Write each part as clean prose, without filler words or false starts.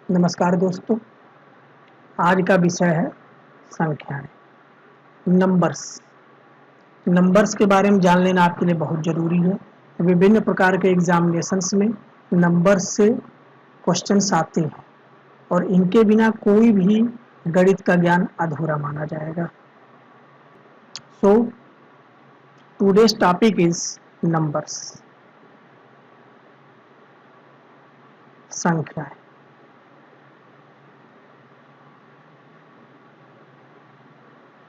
नमस्कार दोस्तों, आज का विषय है संख्याएं, नंबर्स। नंबर्स के बारे में जान लेना आपके लिए बहुत ज़रूरी है। विभिन्न प्रकार के एग्जामिनेशंस में नंबर्स से क्वेश्चंस आते हैं और इनके बिना कोई भी गणित का ज्ञान अधूरा माना जाएगा। So today's topic is numbers, संख्याएं।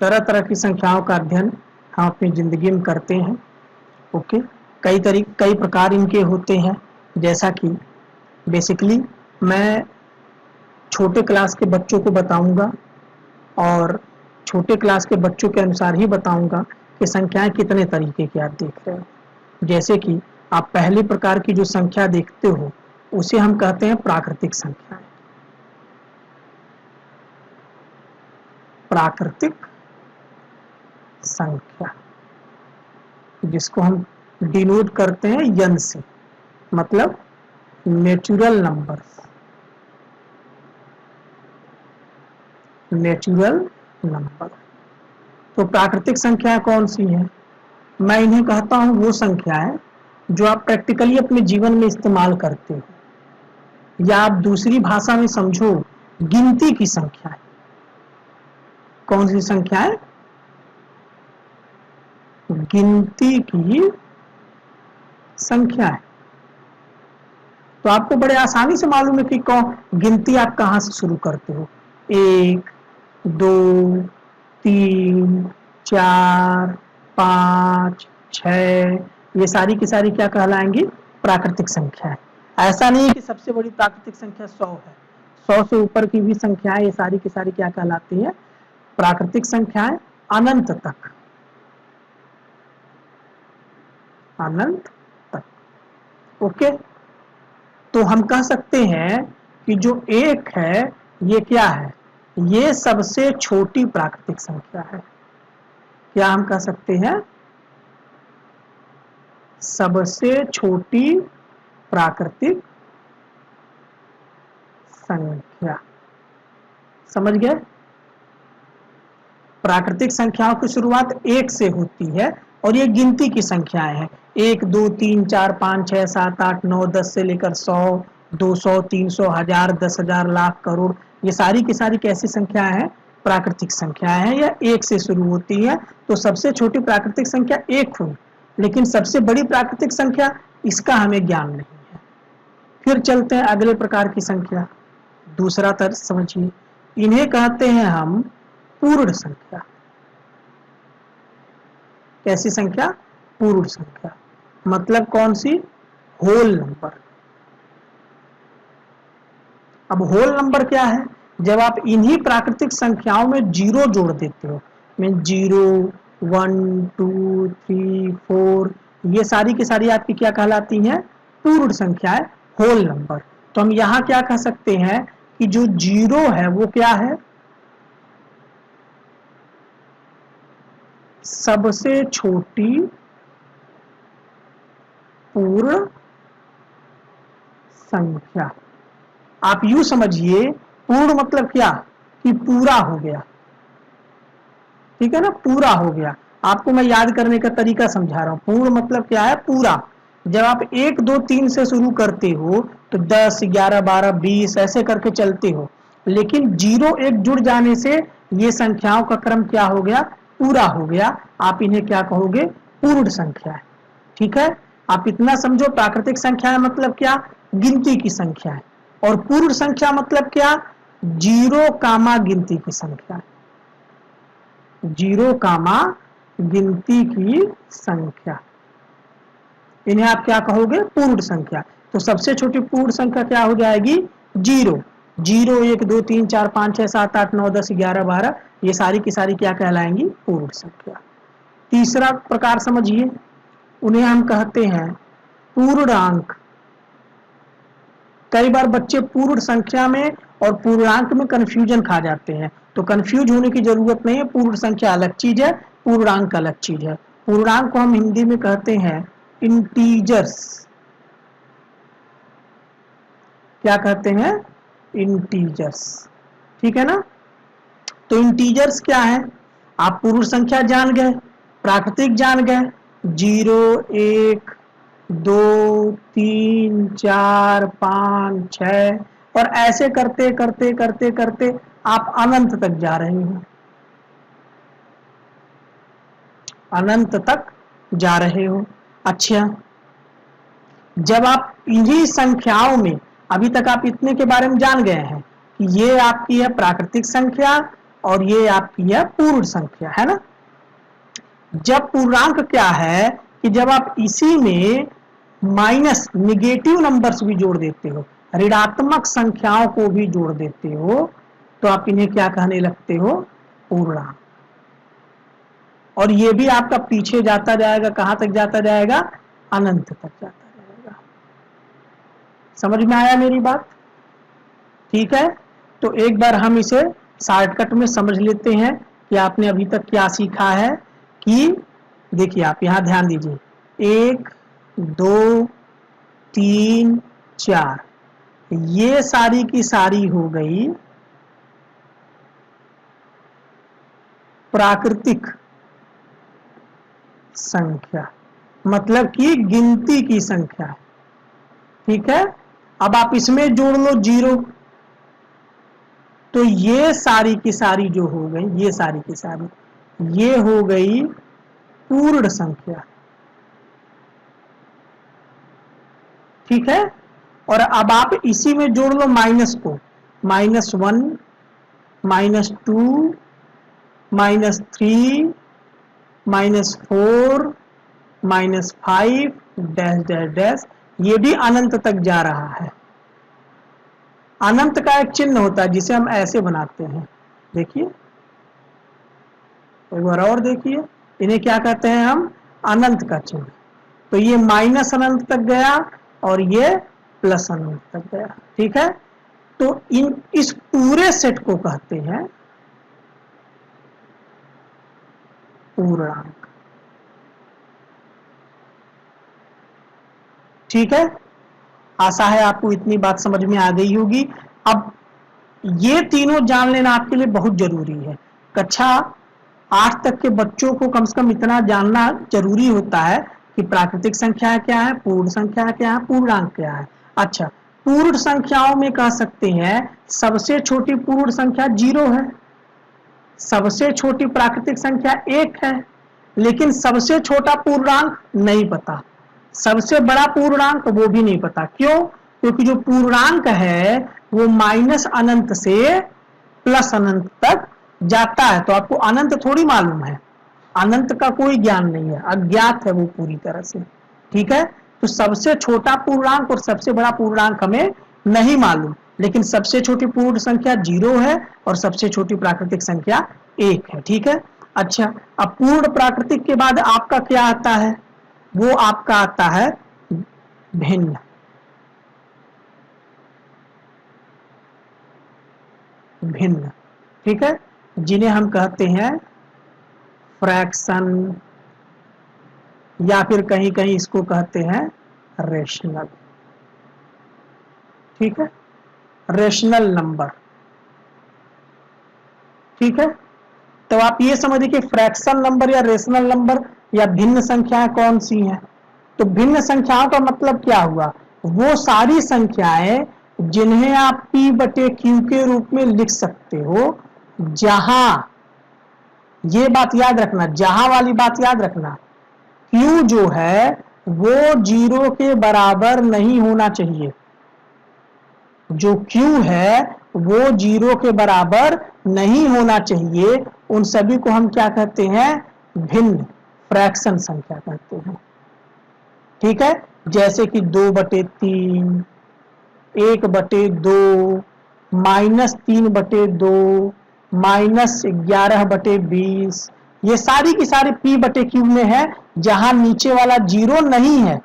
तरह तरह की संख्याओं का अध्ययन हम अपनी ज़िंदगी में करते हैं। ओके, कई प्रकार इनके होते हैं। जैसा कि बेसिकली मैं छोटे क्लास के बच्चों को बताऊंगा और छोटे क्लास के बच्चों के अनुसार ही बताऊंगा कि संख्याएं कितने तरीके की आप देख रहे हो। जैसे कि आप पहले प्रकार की जो संख्या देखते हो उसे हम कहते हैं प्राकृतिक संख्याएं। प्राकृतिक संख्या, जिसको हम डिनोट करते हैं यन से, मतलब नेचुरल नंबर्स। Natural number. तो प्राकृतिक संख्या कौन सी है? मैं इन्हें कहता हूं वो संख्याएं जो आप प्रैक्टिकली अपने जीवन में इस्तेमाल करते हो, या आप दूसरी भाषा में समझो, गिनती की संख्याएं। कौन सी संख्याएं? गिनती की संख्याएं। तो आपको बड़े आसानी से मालूम है कि गिनती आप कहां से शुरू करते हो। 1, 2, 3, 4, 5, 6, ये सारी की सारी क्या कहलाएंगी? प्राकृतिक संख्या है। ऐसा नहीं है कि सबसे बड़ी प्राकृतिक संख्या 100 है। 100 से ऊपर की भी संख्याएं ये सारी की सारी क्या कहलाती है? प्राकृतिक संख्याएं। अनंत तक, अनंत तक। ओके, तो हम कह सकते हैं कि जो 1 है ये क्या है? ये सबसे छोटी प्राकृतिक संख्या है। क्या हम कह सकते हैं? सबसे छोटी प्राकृतिक संख्या। समझ गए? प्राकृतिक संख्याओं की शुरुआत 1 से होती है और ये गिनती की संख्याएं हैं। 1, 2, 3, 4, 5, 6, 7, 8, 9, 10 से लेकर 100, 200, 300, 1000, 10,000, लाख, करोड़, ये सारी की सारी कैसी संख्याएं हैं? प्राकृतिक संख्याएं हैं। या 1 से शुरू होती है। तो सबसे छोटी प्राकृतिक संख्या 1 हुई, लेकिन सबसे बड़ी प्राकृतिक संख्या, इसका हमें ज्ञान नहीं है। फिर चलते हैं अगले प्रकार की संख्या। दूसरा तर्क समझिए, इन्हें कहते हैं हम पूर्ण संख्या। कैसी संख्या? पूर्ण संख्या। मतलब कौन सी? Whole number. अब होल नंबर क्या है? जब आप इन्हीं प्राकृतिक संख्याओं में जीरो जोड़ देते हो, मीन 0, 1, 2, 3, 4, ये सारी की सारी आपकी क्या कहलाती हैं? पूर्ण संख्याएं, होल नंबर। तो हम यहां क्या कह सकते हैं कि जो जीरो है वो क्या है? सबसे छोटी पूर्ण संख्या। आप यूं समझिए, पूर्ण मतलब क्या? कि पूरा हो गया। ठीक है ना, पूरा हो गया। आपको मैं याद करने का तरीका समझा रहा हूं। पूर्ण मतलब क्या है? पूरा। जब आप 1, 2, 3 से शुरू करते हो तो 10, 11, 12, 20 ऐसे करके चलते हो, लेकिन 0, 1 जुड़ जाने से ये संख्याओं का क्रम क्या हो गया? पूरा हो गया। आप इन्हें क्या कहोगे? पूर्ण संख्या है। ठीक है, आप इतना समझो, प्राकृतिक संख्या है मतलब क्या? गिनती की संख्या है। और पूर्ण संख्या मतलब क्या? जीरो कामा गिनती की संख्या। जीरो कामा गिनती की संख्या, इन्हें आप क्या कहोगे? पूर्ण संख्या। तो सबसे छोटी पूर्ण संख्या क्या हो जाएगी? 0। 0, 1, 2, 3, 4, 5, 6, 7, 8, 9, 10, 11, 12, ये सारी की सारी क्या कहलाएंगी? पूर्ण संख्या। तीसरा प्रकार समझिए, उन्हें हम कहते हैं पूर्णांक। कई बार बच्चे पूर्ण संख्या में और पूर्णांक में कंफ्यूजन खा जाते हैं, तो कंफ्यूज होने की जरूरत नहीं है। पूर्ण संख्या अलग चीज है, पूर्णांक अलग चीज है। पूर्णांक को हम हिंदी में कहते हैं इंटीजर्स। क्या कहते हैं? इंटीजर्स, ठीक है ना। तो इंटीजर्स क्या है, आप पूर्ण संख्या जान गए, प्राकृतिक जान गए, 0 1 2 3 4 5 6 और ऐसे करते करते करते करते आप अनंत तक जा रहे हो, अनंत तक जा रहे हो। अच्छा, जब आप इन्हीं संख्याओं में, अभी तक आप इतने के बारे में जान गए हैं कि ये आपकी है प्राकृतिक संख्या और ये आपकी है पूर्ण संख्या, है ना। जब पूर्णांक क्या है कि जब आप इसी में माइनस निगेटिव नंबर्स भी जोड़ देते हो, ऋणात्मक संख्याओं को भी जोड़ देते हो, तो आप इन्हें क्या कहने लगते हो, पूर्णांक। और ये भी आपका पीछे जाता जाएगा, कहां तक जाता जाएगा, अनंत तक जाता जाएगा। समझ में आया मेरी बात, ठीक है। तो एक बार हम इसे शॉर्टकट में समझ लेते हैं कि आपने अभी तक क्या सीखा है। कि देखिए, आप यहां ध्यान दीजिए, 1 2 3 4, ये सारी की सारी हो गई प्राकृतिक संख्या, मतलब कि गिनती की संख्या, ठीक है। अब आप इसमें जोड़ लो 0, तो ये सारी की सारी जो हो गई, ये सारी की सारी, ये हो गई पूर्ण संख्या, ठीक है। और अब आप इसी में जोड़ लो माइनस को, -1 -2 -3 -4 -5 डैश डैश डैश, ये भी अनंत तक जा रहा है। अनंत का एक चिन्ह होता है जिसे हम ऐसे बनाते हैं, देखिए एक बार और देखिए, इन्हें क्या कहते हैं हम, अनंत का चिन्ह। तो ये माइनस अनंत तक गया और ये प्लस अनंत तक गया, ठीक है। तो इस पूरे सेट को कहते हैं पूर्णांक, ठीक है। आशा है आपको इतनी बात समझ में आ गई होगी। अब ये तीनों जान लेना आपके लिए बहुत जरूरी है। कक्षा 8 तक के बच्चों को कम से कम इतना जानना जरूरी होता है कि प्राकृतिक संख्या क्या है, पूर्ण संख्या क्या है, पूर्णांक क्या है। अच्छा, पूर्ण संख्याओं में कह सकते हैं सबसे छोटी पूर्ण संख्या 0 है, सबसे छोटी प्राकृतिक संख्या 1 है, लेकिन सबसे छोटा पूर्णांक नहीं पता, सबसे बड़ा पूर्णांक वो भी नहीं पता। क्यों? क्योंकि जो पूर्णांक है वो माइनस अनंत से प्लस अनंत तक जाता है, तो आपको अनंत थोड़ी मालूम है, अनंत का कोई ज्ञान नहीं है, अज्ञात है वो पूरी तरह से, ठीक है। तो सबसे छोटा पूर्णांक और सबसे बड़ा पूर्णांक हमें नहीं मालूम, लेकिन सबसे छोटी पूर्ण संख्या 0 है और सबसे छोटी प्राकृतिक संख्या 1 है, ठीक है। अच्छा, अब पूर्ण प्राकृतिक के बाद आपका क्या आता है, वो आपका आता है भिन्न, भिन्न, ठीक है, जिन्हें हम कहते हैं फ्रैक्शन, या फिर कहीं कहीं इसको कहते हैं रेशनल, ठीक है, रेशनल नंबर, ठीक है। तो आप ये समझिए कि फ्रैक्शन नंबर या रेशनल नंबर या भिन्न संख्याएं कौन सी हैं। तो भिन्न संख्याओं का मतलब क्या हुआ, वो सारी संख्याएं जिन्हें आप P/Q के रूप में लिख सकते हो, जहां, ये बात याद रखना, जहां वाली बात याद रखना, Q जो है वो 0 के बराबर नहीं होना चाहिए, जो Q है वो 0 के बराबर नहीं होना चाहिए, उन सभी को हम क्या कहते हैं, भिन्न फ्रैक्शन संख्या कहते हैं, ठीक है। जैसे कि 2/3, 1/2, -3/2, -11/20, ये सारी की सारी P/Q में है, जहां नीचे वाला 0 नहीं है,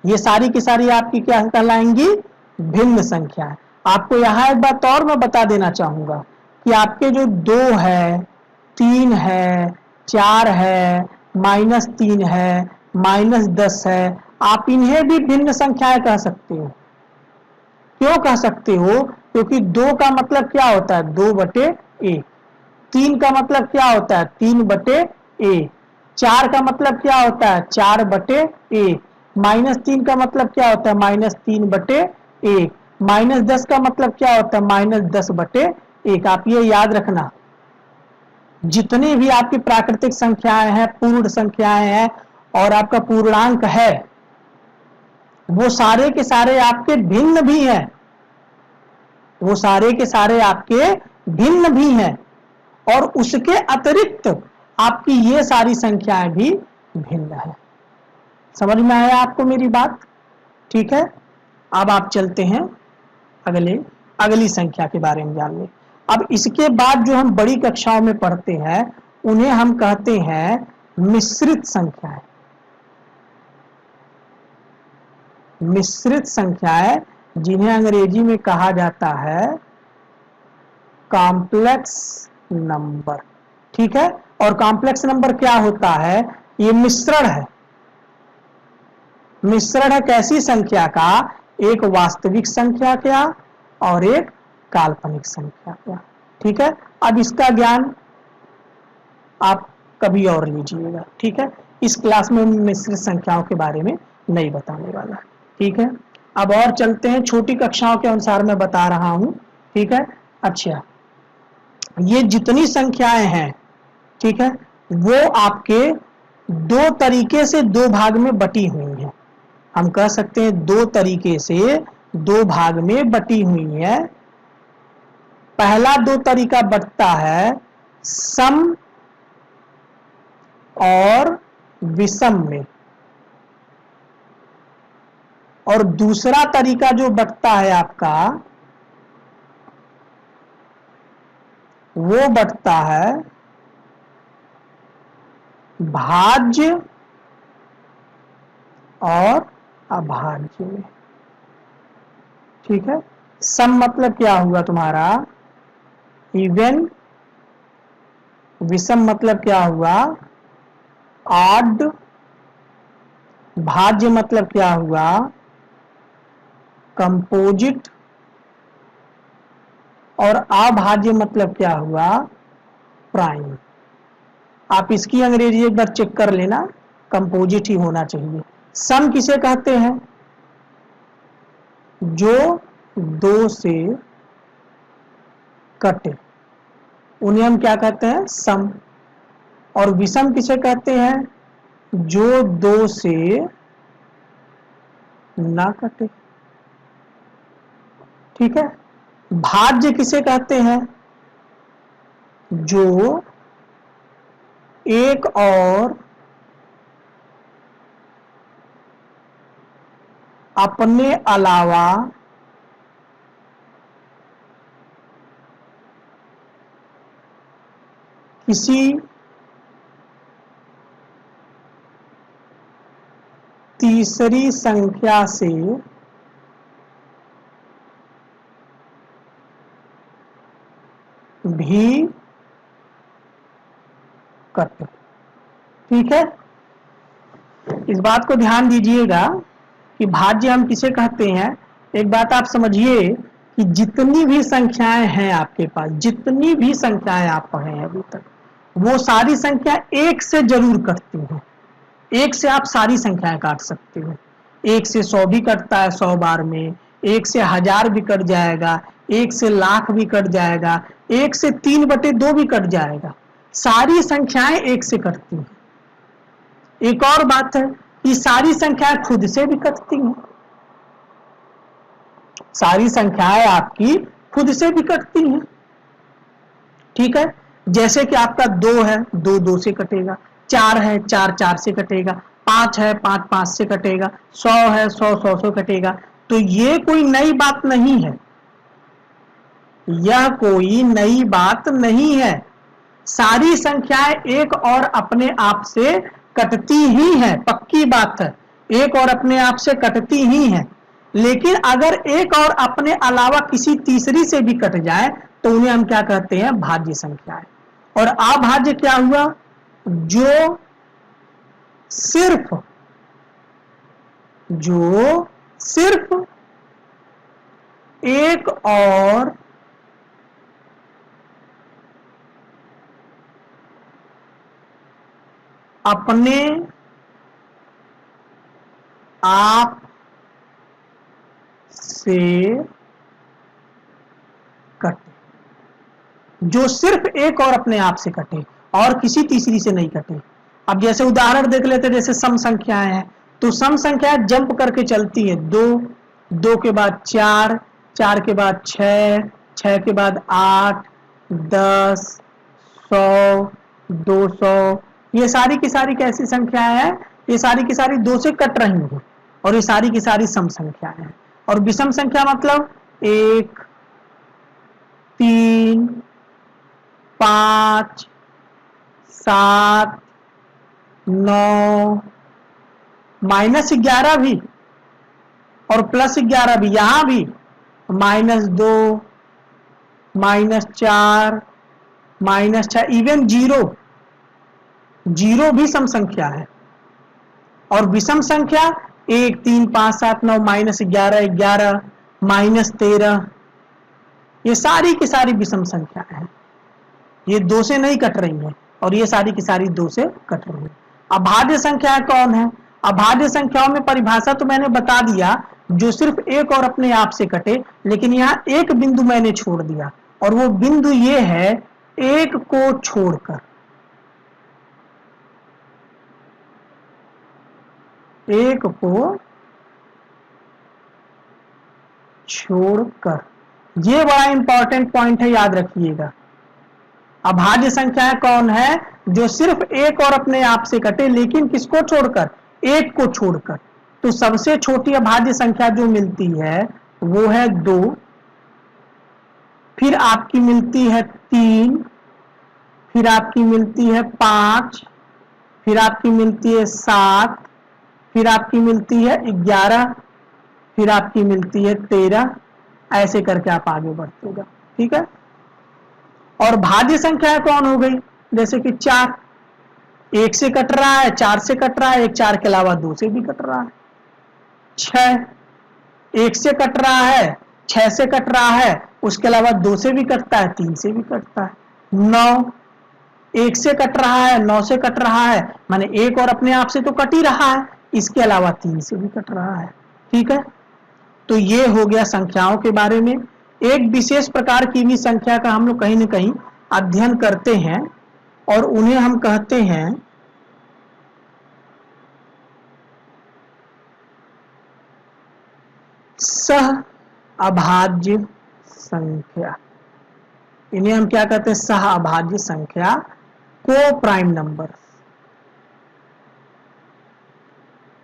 ये सारी की सारी आपकी क्या कहलाएंगी, भिन्न संख्या है। आपको यहाँ एक बात और मैं बता देना चाहूंगा कि आपके जो 2 है, 3 है, 4 है, -3 है, -10 है, आप इन्हें भी भिन्न संख्याएं कह सकते हो। क्यों कह सकते हो? क्योंकि 2 का मतलब क्या होता है 2/1, 3 का मतलब क्या होता है 3/1, 4 का मतलब क्या होता है 4/1, -3 का मतलब क्या होता है -3/1, -10 का मतलब क्या होता है -10/1। आप ये याद रखना, जितनी भी आपकी प्राकृतिक संख्याएं हैं, पूर्ण संख्याएं हैं और आपका पूर्णांक है, वो सारे के सारे आपके भिन्न भी हैं, वो सारे के सारे आपके भिन्न भी हैं, और उसके अतिरिक्त आपकी ये सारी संख्याएं भी भिन्न है। समझ में आया आपको मेरी बात? ठीक है, अब आप चलते हैं अगली संख्या के बारे में जानने। अब इसके बाद जो हम बड़ी कक्षाओं में पढ़ते हैं उन्हें हम कहते हैं मिश्रित संख्याएं। मिश्रित संख्याएं, जिन्हें अंग्रेजी में कहा जाता है कॉम्प्लेक्स नंबर। ठीक है, और कॉम्प्लेक्स नंबर क्या होता है? ये मिश्रण है। मिश्रण है कैसी संख्या का? एक वास्तविक संख्या का और एक काल्पनिक संख्या का। ठीक है, अब इसका ज्ञान आप कभी और लीजिएगा। ठीक है, इस क्लास में मिश्रित संख्याओं के बारे में नहीं बताने वाला। ठीक है, अब और चलते हैं, छोटी कक्षाओं के अनुसार मैं बता रहा हूं। ठीक है, अच्छा, ये जितनी संख्याएं हैं, ठीक है, वो आपके दो तरीके से दो भाग में बटी हुई हैं। हम कह सकते हैं दो तरीके से दो भाग में बटी हुई है। पहला दो तरीका बटता है सम और विषम में, और दूसरा तरीका जो बटता है आपका, वो बटता है भाज्य और अभाज्य में। ठीक है, सम मतलब क्या हुआ तुम्हारा इवन, विषम मतलब क्या हुआ ऑड, भाज्य मतलब क्या हुआ कंपोजिट, और अभाज्य मतलब क्या हुआ प्राइम। आप इसकी अंग्रेजी एक बार चेक कर लेना, कंपोजिट ही होना चाहिए। सम किसे कहते हैं? जो दो से कटे, उन्हें हम क्या कहते हैं सम। और विषम किसे कहते हैं? जो दो से ना कटे। ठीक है, भाज्य किसे कहते हैं? जो एक और अपने अलावा किसी तीसरी संख्या से भी कटे। ठीक है, इस बात को ध्यान दीजिएगा कि भाज्य हम किसे कहते हैं। एक बात आप समझिए कि जितनी भी संख्याएं हैं आपके पास, जितनी भी संख्याएं आप पढ़े हैं अभी तक, वो सारी संख्या एक से जरूर कटती हैं। एक से आप सारी संख्याएं काट सकते हो। एक से 100 भी कटता है 100 बार में, एक से 1000 भी कट जाएगा, एक से लाख भी कट जाएगा, एक से 3/2 भी कट जाएगा। सारी संख्याएं एक से कटती हैं। एक और बात है कि सारी संख्याएं खुद से भी कटती हैं। सारी संख्याएं आपकी खुद से भी कटती हैं। ठीक है, जैसे कि आपका 2 है, 2 2 से कटेगा, 4 है, 4 4 से कटेगा, 5 है, 5 5 से कटेगा, 100 है, 100 100 से कटेगा। तो ये कोई नई बात नहीं है, यह कोई नई बात नहीं है। सारी संख्याएं एक और अपने आप से कटती ही हैं, पक्की बात है, एक और अपने आप से कटती ही हैं। लेकिन अगर एक और अपने अलावा किसी तीसरी से भी कट जाए तो उन्हें हम क्या कहते हैं भाज्य संख्याएं। और अभाज्य क्या हुआ? जो सिर्फ एक और अपने आप से कटे, जो सिर्फ एक और अपने आप से कटे और किसी तीसरी से नहीं कटे। अब जैसे उदाहरण देख लेते, जैसे सम संख्याएं हैं, तो सम संख्याएं जंप करके चलती है, 2, 2 के बाद 4, 4 के बाद 6, 6 के बाद 8, 10, 100, 200, ये सारी की सारी कैसी संख्याएं हैं? ये सारी की सारी 2 से कट रही हैं और ये सारी की सारी सम संख्याएं हैं। और विषम संख्या मतलब 1, 3, 5, 7, 9, -11 भी और +11 भी, यहां भी -2, -4, -6, इवन 0 भी सम संख्या है। और विषम संख्या 1, 3, 5, 7, 9, -11, 11, -13, ये सारी की सारी विषम संख्याएं हैं। ये 2 से नहीं कट रही हैं और ये सारी की सारी 2 से कट रही हैं। अभाज्य संख्याएं कौन है? अभाज्य संख्याओं में परिभाषा तो मैंने बता दिया, जो सिर्फ एक और अपने आप से कटे, लेकिन यहाँ एक बिंदु मैंने छोड़ दिया और वो बिंदु ये है, एक को छोड़कर, एक को छोड़कर, ये बड़ा इंपॉर्टेंट पॉइंट है, याद रखिएगा। अभाज्य संख्याएं कौन है? जो सिर्फ एक और अपने आप से कटे, लेकिन किसको छोड़कर? एक को छोड़कर। तो सबसे छोटी अभाज्य संख्या जो मिलती है वो है 2, फिर आपकी मिलती है 3, फिर आपकी मिलती है 5, फिर आपकी मिलती है 7, फिर आपकी मिलती है 11, फिर आपकी मिलती है 13, ऐसे करके आप आगे बढ़ते, ठीक है। और भाज्य संख्या कौन हो गई? जैसे कि 4, 1 से कट रहा है, 4 से कट रहा है, 1 4 के अलावा 2 से भी कट रहा है। 6, 1 से कट रहा है, 6 से कट रहा है, उसके अलावा 2 से भी कटता है, 3 से भी कटता है। 9, 1 से कट रहा है, 9 से कट रहा है, माने एक और अपने आप से तो कट ही रहा है, इसके अलावा 3 से भी कट रहा है, ठीक है। तो ये हो गया संख्याओं के बारे में। एक विशेष प्रकार की भी संख्या का हम लोग कहीं न कहीं अध्ययन करते हैं और उन्हें हम कहते हैं सह अभाज्य संख्या। इन्हें हम क्या कहते हैं? सह अभाज्य संख्या, को प्राइम नंबर्स,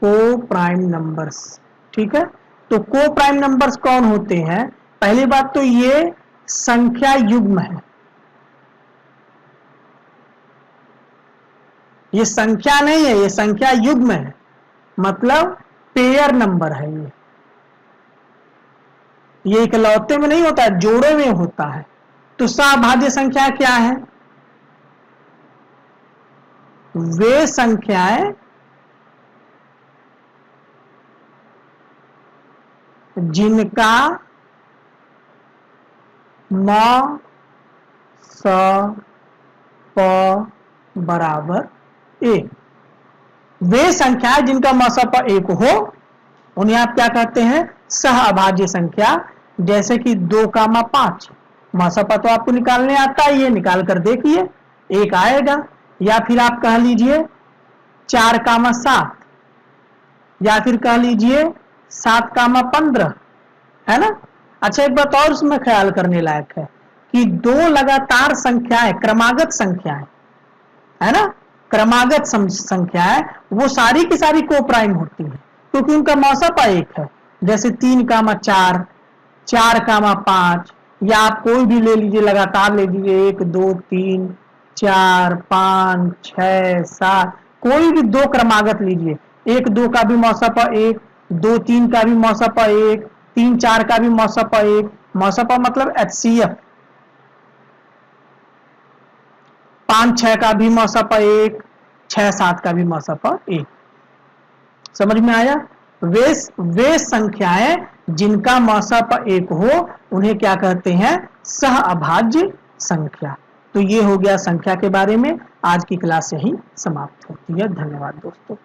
को प्राइम नंबर्स, ठीक है। तो को प्राइम नंबर्स कौन होते हैं? पहली बात तो ये संख्या युग्म है, ये संख्या नहीं है, ये संख्या युग्म है, मतलब पेयर नंबर है। ये इकलौते में नहीं होता है, जोड़े में होता है। तो सहअभाज्य संख्या क्या है? वे संख्याएं जिनका म स प बराबर 1, वे संख्याएं जिनका म स प 1 हो, उन्हें आप क्या कहते हैं? सहअभाज्य संख्या। जैसे कि 2 का म 5, म स प तो आपको निकालने आता है, ये निकाल कर देखिए, 1 आएगा। या फिर आप कह लीजिए 4 का म 7, या फिर कह लीजिए 7 का म 15, है ना। अच्छा, एक बात और उसमें ख्याल करने लायक है कि 2 लगातार संख्याएं, क्रमागत संख्याएं, है ना, क्रमागत संख्याएं, वो सारी की सारी को प्राइम होती है क्योंकि उनका म स प 1 है। जैसे 3 का म 4, 4 का म 5, या आप कोई भी ले लीजिए, लगातार ले लीजिए, 1 2 3 4 5 6 7, कोई भी 2 क्रमागत लीजिए, 1 2 का भी म स प 1, 2 3 का भी म स प 1, 3 4 का भी म स प 1, म स प मतलब HCF, 5 6 का भी म स प 1, 6 7 का भी म स प 1। समझ में आया? वे संख्याएं जिनका मौसप 1 हो उन्हें क्या कहते हैं? सह अभाज्य संख्या। तो ये हो गया संख्या के बारे में। आज की क्लास यही समाप्त होती है। धन्यवाद दोस्तों।